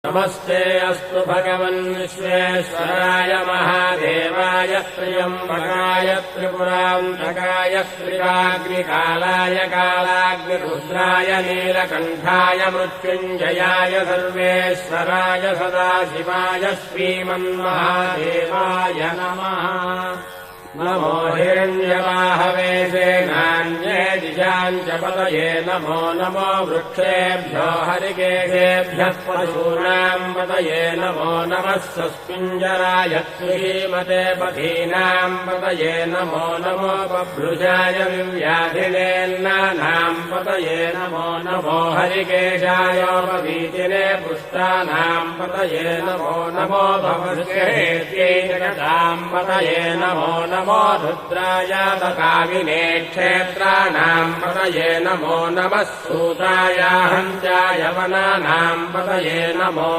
नमस्ते अस्तु भगवन् विश्वेश्वराय महादेवाय त्र्यम्बकाय त्रिपुरान्तकाय त्रिराग्निकालाय कालाग्निरुद्राय नीलकण्ठाय मृत्युञ्जयाय सर्वेश्वराय सदाशिवाय श्रीमन्महादेवाय नमः। नमो हिरण्यवाहवे सेनान्ये दिशाञ्च पतये नमो नमो वृक्षेभ्यो हरिकेशेभ्यः पशूनाम् पतये नमो नमः सस्मिञ्जराय श्रीमते पथीनाम् पतये नमो नमो बभ्रुजाय विव्याधिनेन्नानाम् पतये नमो नमो हरिकेशायोपवीतिने पुष्टानाम् पतये नमो नमो भवस्येत्यै जगताम् पतये नमो नमो रुद्राय कामिने क्षेत्राणाम् पतये नमो नमः सूताय हन्त्याय वनानाम् पतये नमो